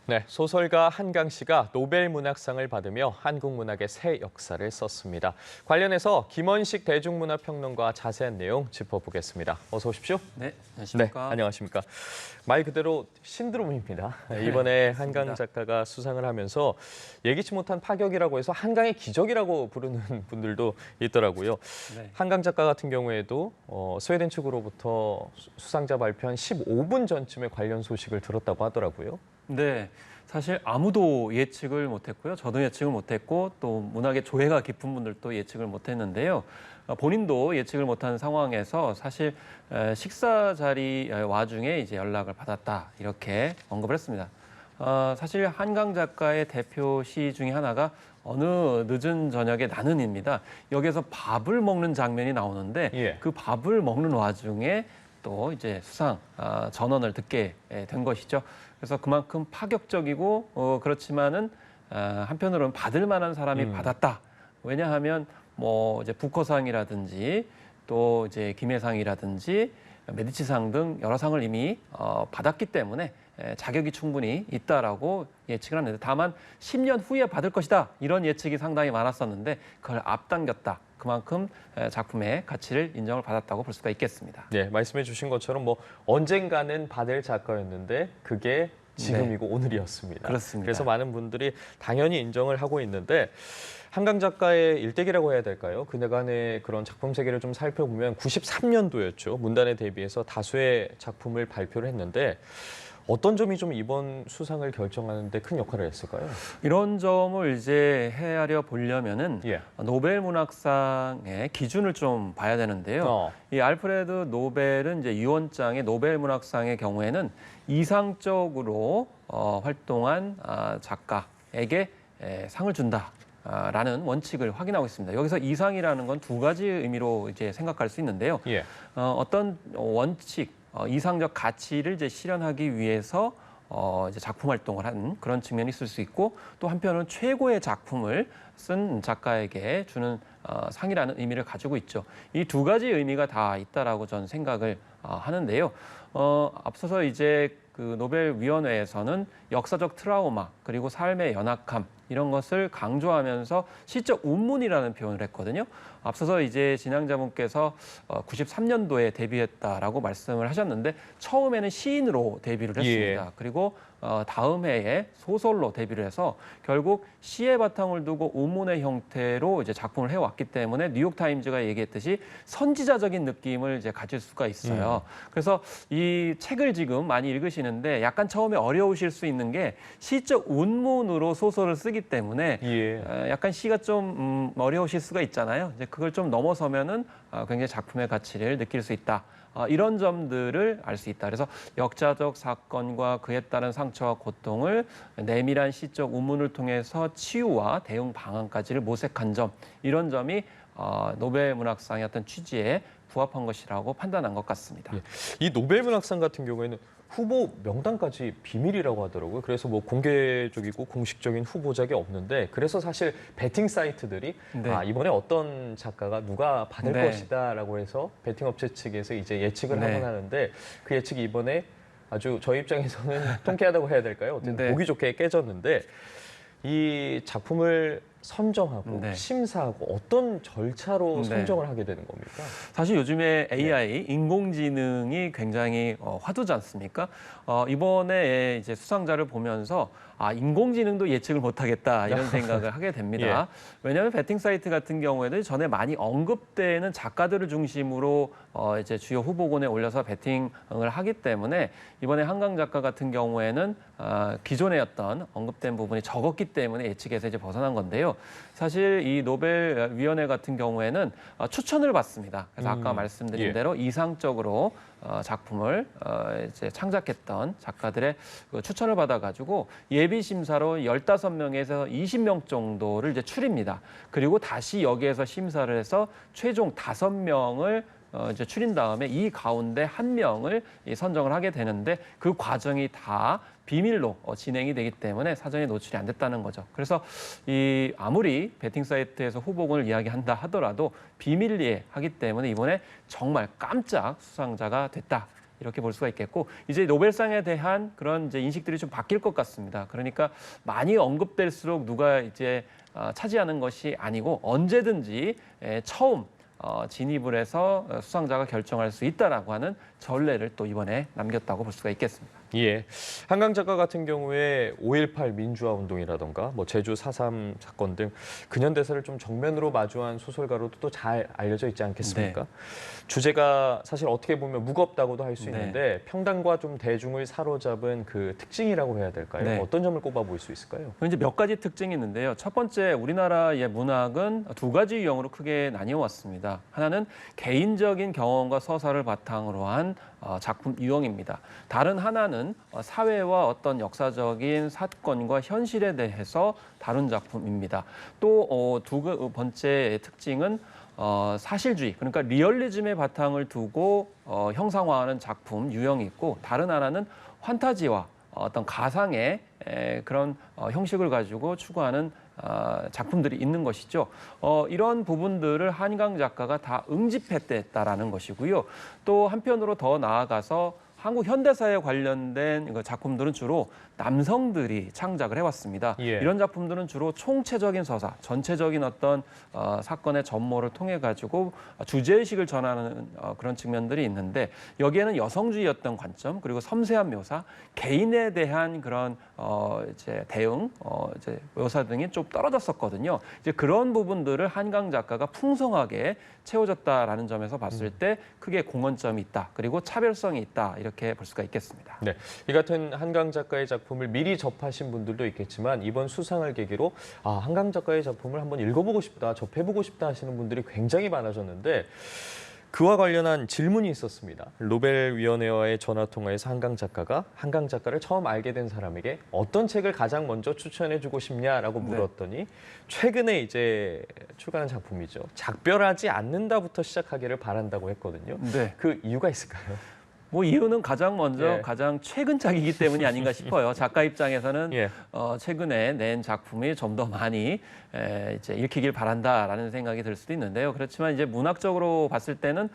네, 소설가 한강 씨가 노벨 문학상을 받으며 한국 문학의 새 역사를 썼습니다. 관련해서 김원식 대중문화평론가와 자세한 내용 짚어보겠습니다. 어서 오십시오. 네, 안녕하십니까. 네, 안녕하십니까. 말 그대로 신드롬입니다. 이번에 한강 작가가 수상을 하면서 예기치 못한 파격이라고 해서 한강의 기적이라고 부르는 분들도 있더라고요. 네. 한강 작가 같은 경우에도 스웨덴 측으로부터 수상자 발표한 15분 전쯤에 관련 소식을 들었다고 하더라고요. 네, 사실 아무도 예측을 못했고요. 저도 예측을 못했고 또 문학의 조예가 깊은 분들도 예측을 못했는데요. 본인도 예측을 못한 상황에서 사실 식사 자리 와중에 이제 연락을 받았다 이렇게 언급을 했습니다. 사실 한강 작가의 대표 시 중에 하나가 어느 늦은 저녁의 나는입니다. 여기에서 밥을 먹는 장면이 나오는데 예. 그 밥을 먹는 와중에 또 이제 수상 전언을 듣게 된 것이죠. 그래서 그만큼 파격적이고 그렇지만은 한편으로는 받을 만한 사람이 받았다. 왜냐하면 뭐 이제 부커상이라든지 또 이제 김해상이라든지 메디치상 등 여러 상을 이미 받았기 때문에 자격이 충분히 있다라고 예측을 합니다. 다만 10년 후에 받을 것이다 이런 예측이 상당히 많았었는데 그걸 앞당겼다. 그만큼 작품의 가치를 인정을 받았다고 볼 수가 있겠습니다. 네, 말씀해 주신 것처럼 뭐 언젠가는 받을 작가였는데 그게 지금이고 오늘이었습니다. 그렇습니다. 그래서 많은 분들이 당연히 인정을 하고 있는데 한강 작가의 일대기라고 해야 될까요? 그간의 그런 작품 세계를 좀 살펴보면 93년도였죠. 문단에 대비해서 다수의 작품을 발표를 했는데 어떤 점이 좀 이번 수상을 결정하는 데 큰 역할을 했을까요? 이런 점을 이제 헤아려 보려면은 예. 노벨 문학상의 기준을 좀 봐야 되는데요. 이 알프레드 노벨은 이제 유언장의 노벨 문학상의 경우에는 이상적으로 활동한 작가에게 상을 준다. 라는 원칙을 확인하고 있습니다. 여기서 이상이라는 건 두 가지 의미로 이제 생각할 수 있는데요. 예. 어떤 원칙, 이상적 가치를 이제 실현하기 위해서 이제 작품 활동을 한 그런 측면이 있을 수 있고 또 한편으로는 최고의 작품을 쓴 작가에게 주는 상이라는 의미를 가지고 있죠. 이 두 가지 의미가 다 있다라고 저는 생각을 하는데요. 앞서서 이제 그 노벨위원회에서는 역사적 트라우마 그리고 삶의 연약함 이런 것을 강조하면서 시적 운문이라는 표현을 했거든요. 앞서서 이제 진행자분께서 93년도에 데뷔했다라고 말씀을 하셨는데 처음에는 시인으로 데뷔를 했습니다. 예. 그리고 다음 해에 소설로 데뷔를 해서 결국 시의 바탕을 두고 운문의 형태로 이제 작품을 해왔기 때문에 뉴욕타임즈가 얘기했듯이 선지자적인 느낌을 이제 가질 수가 있어요. 그래서 이 책을 지금 많이 읽으시는데 약간 처음에 어려우실 수 있는 게 시적 운문으로 소설을 쓰기 때문에 예. 약간 시가 좀 어려우실 수가 있잖아요. 이제 그걸 좀 넘어서면은 굉장히 작품의 가치를 느낄 수 있다. 이런 점들을 알 수 있다. 그래서 역사적 사건과 그에 따른 상처와 고통을 내밀한 시적 운문을 통해서 치유와 대응 방안까지를 모색한 점, 이런 점이 노벨 문학상의 어떤 취지에 부합한 것이라고 판단한 것 같습니다. 예. 이 노벨 문학상 같은 경우에는 후보 명단까지 비밀이라고 하더라고요. 그래서 뭐 공개적이고 공식적인 후보작이 없는데 그래서 사실 베팅 사이트들이 네. 이번에 어떤 작가가 누가 받을 네. 것이다라고 해서 베팅 업체 측에서 이제 예측을 네. 하곤 하는데 그 예측이 이번에 아주 저희 입장에서는 통쾌하다고 해야 될까요? 어쨌든 네. 보기 좋게 깨졌는데 이 작품을 선정하고 네. 심사하고 어떤 절차로 네. 선정을 하게 되는 겁니까? 사실 요즘에 AI, 인공지능이 굉장히 화두지 않습니까? 이번에 이제 수상자를 보면서 인공지능도 예측을 못하겠다 이런 생각을 하게 됩니다. 왜냐하면 베팅 사이트 같은 경우에는 전에 많이 언급되는 작가들을 중심으로 이제 주요 후보군에 올려서 베팅을 하기 때문에 이번에 한강 작가 같은 경우에는 기존의 어떤 언급된 부분이 적었기 때문에 예측에서 이제 벗어난 건데요. 사실 이 노벨위원회 같은 경우에는 추천을 받습니다. 그래서 아까 말씀드린 대로 이상적으로 작품을 이제 창작했던 작가들의 그 추천을 받아가지고 예비 심사로 15명에서 20명 정도를 이제 추립니다. 그리고 다시 여기에서 심사를 해서 최종 5명을 이제 추린 다음에 이 가운데 1명을 선정을 하게 되는데 그 과정이 다 비밀로 진행이 되기 때문에 사전에 노출이 안 됐다는 거죠. 그래서 이 아무리 베팅 사이트에서 후보군을 이야기한다 하더라도 비밀리에 하기 때문에 이번에 정말 깜짝 수상자가 됐다. 이렇게 볼 수가 있겠고 이제 노벨상에 대한 그런 이제 인식들이 좀 바뀔 것 같습니다. 그러니까 많이 언급될수록 누가 이제 차지하는 것이 아니고 언제든지 처음 진입을 해서 수상자가 결정할 수 있다라고 하는 전례를 또 이번에 남겼다고 볼 수가 있겠습니다. 예, 한강 작가 같은 경우에 5.18 민주화 운동이라던가 뭐 제주 4.3 사건 등 근현대사를 좀 정면으로 마주한 소설가로도 또 잘 알려져 있지 않겠습니까? 네. 주제가 사실 어떻게 보면 무겁다고도 할 수 네. 있는데 평단과 좀 대중을 사로잡은 그 특징이라고 해야 될까요? 네. 어떤 점을 꼽아 보일 수 있을까요? 이제 몇 가지 특징이 있는데요. 첫 번째, 우리나라의 문학은 두 가지 유형으로 크게 나뉘어 왔습니다. 하나는 개인적인 경험과 서사를 바탕으로 한 작품 유형입니다. 다른 하나는 사회와 어떤 역사적인 사건과 현실에 대해서 다룬 작품입니다. 또 두 번째 특징은 사실주의, 그러니까 리얼리즘의 바탕을 두고 형상화하는 작품 유형이 있고 다른 하나는 환타지와 어떤 가상의 그런 형식을 가지고 추구하는 작품들이 있는 것이죠. 이런 부분들을 한강 작가가 다 응집했다라는 것이고요. 또 한편으로 더 나아가서 한국 현대사에 관련된 작품들은 주로 남성들이 창작을 해왔습니다. 예. 이런 작품들은 주로 총체적인 서사, 전체적인 어떤 사건의 전모를 통해 가지고 주제의식을 전하는 그런 측면들이 있는데 여기에는 여성주의 어떤 관점 그리고 섬세한 묘사, 개인에 대한 그런 이제 대응, 이제 묘사 등이 좀 떨어졌었거든요. 이제 그런 부분들을 한강 작가가 풍성하게 채워졌다라는 점에서 봤을 때 크게 공헌점이 있다. 그리고 차별성이 있다. 이렇게 볼 수가 있겠습니다. 네, 이 같은 한강 작가의 작품을 미리 접하신 분들도 있겠지만 이번 수상을 계기로 한강 작가의 작품을 한번 읽어보고 싶다, 접해보고 싶다 하시는 분들이 굉장히 많아졌는데 그와 관련한 질문이 있었습니다. 노벨위원회와의 전화통화에서 한강 작가가 한강 작가를 처음 알게 된 사람에게 어떤 책을 가장 먼저 추천해주고 싶냐라고 물었더니 최근에 이제 출간한 작품이죠. 작별하지 않는다부터 시작하기를 바란다고 했거든요. 네. 그 이유가 있을까요? 뭐 이유는 가장 먼저 예. 가장 최근작이기 때문이 아닌가 싶어요. 작가 입장에서는 예. 최근에 낸 작품이 좀 더 많이 이제 읽히길 바란다라는 생각이 들 수도 있는데요. 그렇지만 이제 문학적으로 봤을 때는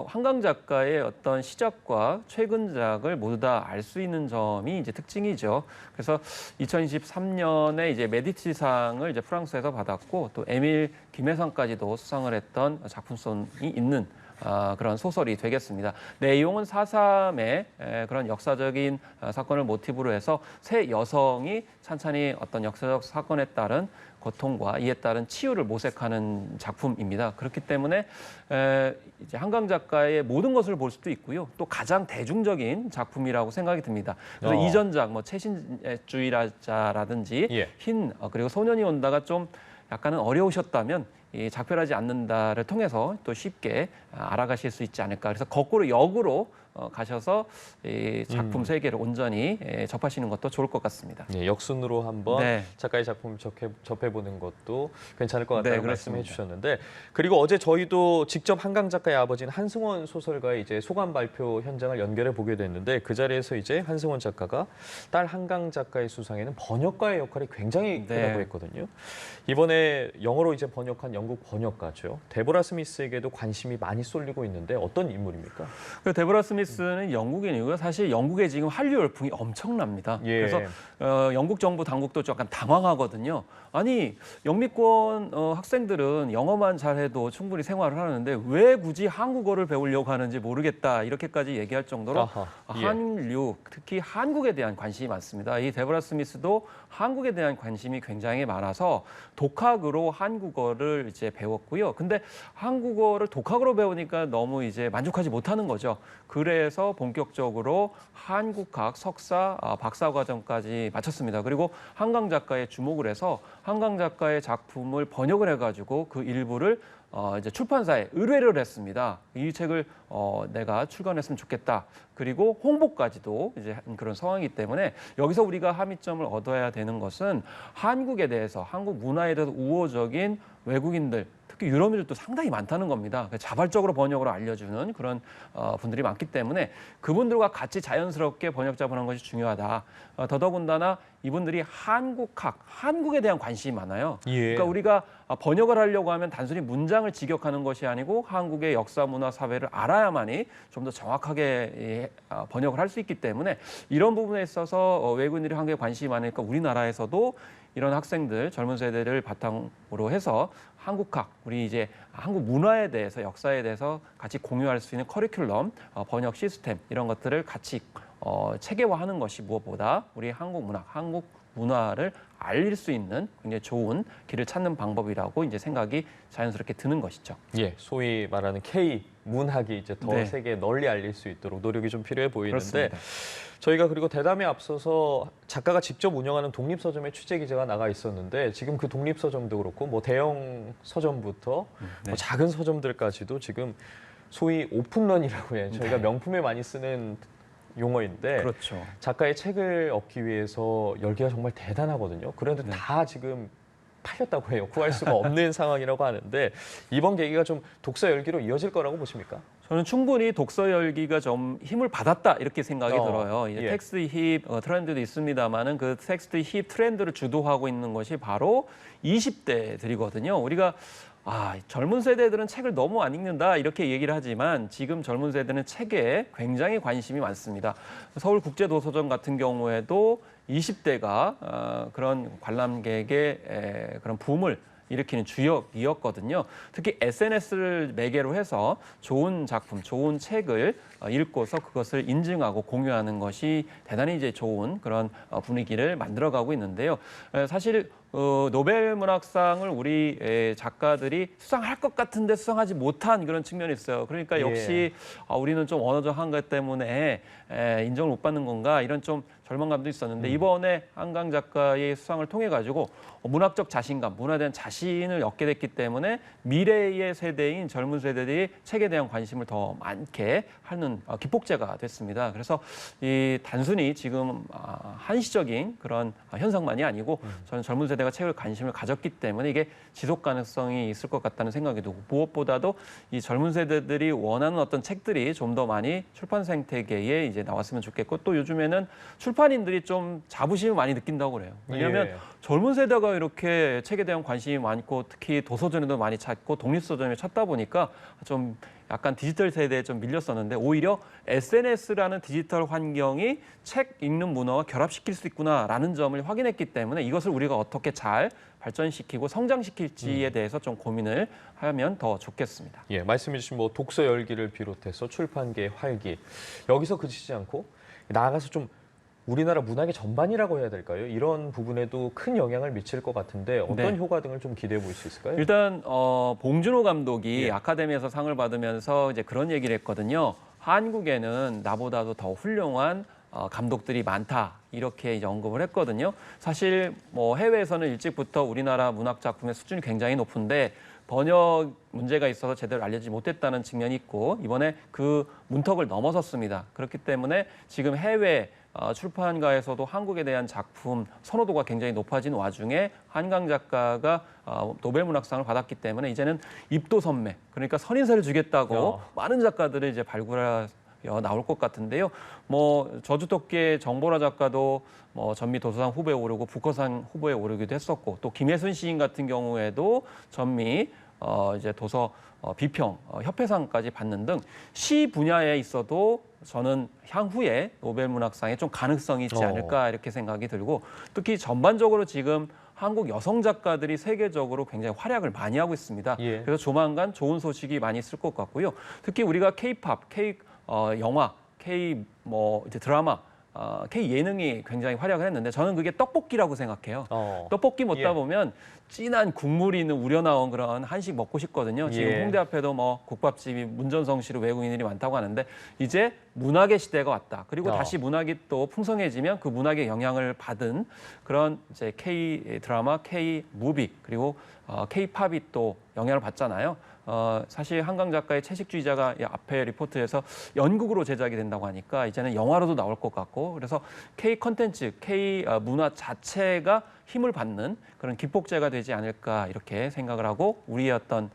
한강 작가의 어떤 시작과 최근작을 모두 다 알 수 있는 점이 이제 특징이죠. 그래서 2023년에 이제 메디치상을 이제 프랑스에서 받았고 또 에밀 김혜상까지도 수상을 했던 작품성이 있는 그런 소설이 되겠습니다. 내용은 4.3의 그런 역사적인 사건을 모티브로 해서 세 여성이 찬찬히 어떤 역사적 사건에 따른 고통과 이에 따른 치유를 모색하는 작품입니다. 그렇기 때문에 이제 한강 작가의 모든 것을 볼 수도 있고요. 또 가장 대중적인 작품이라고 생각이 듭니다. 그래서 이전작, 뭐 최신주의자라든지 예. 그리고 소년이 온다가 좀 약간은 어려우셨다면 이 작별하지 않는다를 통해서 또 쉽게 알아가실 수 있지 않을까. 그래서 거꾸로 역으로 가셔서 이 작품 세계를 온전히 접하시는 것도 좋을 것 같습니다. 네, 역순으로 한번 네. 작가의 작품을 접해보는 것도 괜찮을 것 같다는 네, 말씀해 그렇습니다. 주셨는데 그리고 어제 저희도 직접 한강 작가의 아버지인 한승원 소설가의 이제 소감 발표 현장을 연결해 보게 됐는데 그 자리에서 이제 한승원 작가가 딸 한강 작가의 수상에는 번역가의 역할이 굉장히 네. 크다고 했거든요. 이번에 영어로 이제 번역한 영국 번역가죠. 데보라 스미스에게도 관심이 많이 쏠리고 있는데 어떤 인물입니까? 그 데보라 스미스는 영국인이고요. 사실 영국에 지금 한류 열풍이 엄청납니다. 예. 그래서 영국 정부 당국도 약간 당황하거든요. 아니 영미권 학생들은 영어만 잘해도 충분히 생활을 하는데 왜 굳이 한국어를 배우려고 하는지 모르겠다 이렇게까지 얘기할 정도로 아하, 예. 한류 특히 한국에 대한 관심이 많습니다. 이 데보라 스미스도 한국에 대한 관심이 굉장히 많아서 독학으로 한국어를 이제 배웠고요. 근데 한국어를 독학으로 배우니까 너무 이제 만족하지 못하는 거죠. 그래서 본격적으로 한국학 석사, 박사 과정까지 마쳤습니다. 그리고 한강 작가에 주목을 해서 한강 작가의 작품을 번역을 해가지고 그 일부를 이제 출판사에 의뢰를 했습니다. 이 책을 내가 출간했으면 좋겠다. 그리고 홍보까지도 이제 한 그런 상황이기 때문에 여기서 우리가 함의점을 얻어야 되는 것은 한국에 대해서 한국 문화에 대해서 우호적인 외국인들 특히 유럽인들도 상당히 많다는 겁니다. 자발적으로 번역으로 알려주는 그런 분들이 많기 때문에 그분들과 같이 자연스럽게 번역 자본하는 것이 중요하다. 더더군다나 이분들이 한국학, 한국에 대한 관심이 많아요. 예. 그러니까 우리가 번역을 하려고 하면 단순히 문장을 서양을 직역하는 것이 아니고 한국의 역사, 문화, 사회를 알아야만이 좀 더 정확하게 번역을 할 수 있기 때문에 이런 부분에 있어서 외국인들이 한국에 관심이 많으니까 우리나라에서도 이런 학생들, 젊은 세대를 바탕으로 해서 한국학, 우리 이제 한국 문화에 대해서, 역사에 대해서 같이 공유할 수 있는 커리큘럼, 번역 시스템 이런 것들을 같이 체계화하는 것이 무엇보다 우리 한국 문화, 한국 문화를 알릴 수 있는 굉장히 좋은 길을 찾는 방법이라고 이제 생각이 자연스럽게 드는 것이죠. 예, 소위 말하는 K 문학이 이제 더 네. 세계에 널리 알릴 수 있도록 노력이 좀 필요해 보이는데 그렇습니다. 저희가 그리고 대담에 앞서서 작가가 직접 운영하는 독립서점에 취재 기자가 나가 있었는데 지금 그 독립서점도 그렇고 뭐 대형 서점부터 네. 뭐 작은 서점들까지도 지금 소위 오픈런이라고 해요. 저희가 네. 명품에 많이 쓰는 용어인데 그렇죠. 작가의 책을 얻기 위해서 열기가 정말 대단하거든요. 그런데 네. 다 지금 팔렸다고 해요. 구할 수가 없는 상황이라고 하는데 이번 계기가 좀 독서 열기로 이어질 거라고 보십니까? 저는 충분히 독서 열기가 좀 힘을 받았다 이렇게 생각이 들어요. 이제 예. 텍스트 힙 트렌드도 있습니다만은 그 텍스트 힙 트렌드를 주도하고 있는 것이 바로 20대들이거든요. 우리가 젊은 세대들은 책을 너무 안 읽는다 이렇게 얘기를 하지만 지금 젊은 세대는 책에 굉장히 관심이 많습니다. 서울국제도서점 같은 경우에도 20대가 그런 관람객의 그런 붐을 일으키는 주역이었거든요. 특히 SNS를 매개로 해서 좋은 작품, 좋은 책을 읽고서 그것을 인증하고 공유하는 것이 대단히 이제 좋은 그런 분위기를 만들어가고 있는데요. 사실 노벨 문학상을 우리 작가들이 수상할 것 같은데 수상하지 못한 그런 측면이 있어요. 그러니까 역시 우리는 좀 언어적 한계 때문에 인정을 못 받는 건가 이런 좀 절망감도 있었는데 이번에 한강 작가의 수상을 통해 가지고 문학적 자신감, 문화에 대한 자신을 얻게 됐기 때문에 미래의 세대인 젊은 세대들이 책에 대한 관심을 더 많게 하는 기폭제가 됐습니다. 그래서 이 단순히 지금 한시적인 그런 현상만이 아니고 저는 젊은 세대가 책을 관심을 가졌기 때문에 이게 지속 가능성이 있을 것 같다는 생각이 들고 무엇보다도 이 젊은 세대들이 원하는 어떤 책들이 좀 더 많이 출판 생태계에 이제 나왔으면 좋겠고 또 요즘에는 출판인들이 좀 자부심을 많이 느낀다고 그래요. 왜냐하면 젊은 세대가 이렇게 책에 대한 관심이 많고 특히 도서전에도 많이 찾고 독립서점에 찾다 보니까 좀 약간 디지털 세대에 좀 밀렸었는데 오히려 SNS라는 디지털 환경이 책 읽는 문화와 결합시킬 수 있구나라는 점을 확인했기 때문에 이것을 우리가 어떻게 잘 발전시키고 성장시킬지에 대해서 좀 고민을 하면 더 좋겠습니다. 예, 말씀해 주신 뭐 독서 열기를 비롯해서 출판계의 활기 여기서 그치지 않고 나아가서 좀 우리나라 문학의 전반이라고 해야 될까요? 이런 부분에도 큰 영향을 미칠 것 같은데 어떤 네. 효과 등을 좀 기대해 볼 수 있을까요? 일단 봉준호 감독이 예. 아카데미에서 상을 받으면서 이제 그런 얘기를 했거든요. 한국에는 나보다도 더 훌륭한 감독들이 많다 이렇게 이제 언급을 했거든요. 사실 뭐 해외에서는 일찍부터 우리나라 문학 작품의 수준이 굉장히 높은데 번역 문제가 있어서 제대로 알려지지 못했다는 측면이 있고 이번에 그 문턱을 넘어섰습니다. 그렇기 때문에 지금 해외 출판가에서도 한국에 대한 작품 선호도가 굉장히 높아진 와중에 한강 작가가 노벨 문학상을 받았기 때문에 이제는 입도 선매, 그러니까 선인사를 주겠다고 많은 작가들을 이제 발굴해 나올 것 같은데요. 뭐 저주토끼의 정보라 작가도 뭐 전미 도서상 후보에 오르고 부커상 후보에 오르기도 했었고 또 김혜순 시인 같은 경우에도 전미 이제 도서 비평 협회상까지 받는 등 시 분야에 있어도 저는 향후에 노벨 문학상에 좀 가능성이 있지 않을까 이렇게 생각이 들고 특히 전반적으로 지금 한국 여성 작가들이 세계적으로 굉장히 활약을 많이 하고 있습니다. 예. 그래서 조만간 좋은 소식이 많이 있을 것 같고요. 특히 우리가 K-팝, 영화, 이제 드라마, K-예능이 굉장히 활약을 했는데 저는 그게 떡볶이라고 생각해요. 떡볶이 먹다 보면 진한 국물이 있는 우려나온 그런 한식 먹고 싶거든요. 지금 홍대 앞에도 뭐 국밥집이 문전성시로 외국인들이 많다고 하는데 이제 문학의 시대가 왔다. 그리고 다시 문학이 또 풍성해지면 그 문학의 영향을 받은 그런 이제 K-드라마, K-무비 그리고 K-팝이 또 영향을 받잖아요. 사실 한강 작가의 채식주의자가 앞에 리포트에서 연극으로 제작이 된다고 하니까 이제는 영화로도 나올 것 같고 그래서 K 컨텐츠, K 문화 자체가 힘을 받는 그런 기폭제가 되지 않을까 이렇게 생각을 하고 우리의 어떤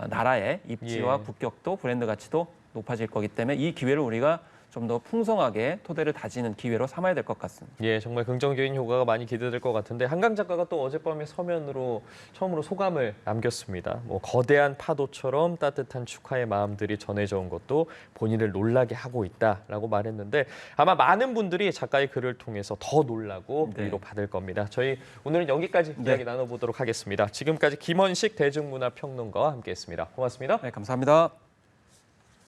나라의 입지와 국격도 브랜드 가치도 높아질 거기 때문에 이 기회를 우리가 좀 더 풍성하게 토대를 다지는 기회로 삼아야 될 것 같습니다. 예, 정말 긍정적인 효과가 많이 기대될 것 같은데 한강 작가가 또 어젯밤에 서면으로 처음으로 소감을 남겼습니다. 뭐 거대한 파도처럼 따뜻한 축하의 마음들이 전해져 온 것도 본인을 놀라게 하고 있다라고 말했는데 아마 많은 분들이 작가의 글을 통해서 더 놀라고 네. 위로받을 겁니다. 저희 오늘은 여기까지 이야기 나눠보도록 하겠습니다. 지금까지 김원식 대중문화평론가와 함께했습니다. 고맙습니다. 네, 감사합니다.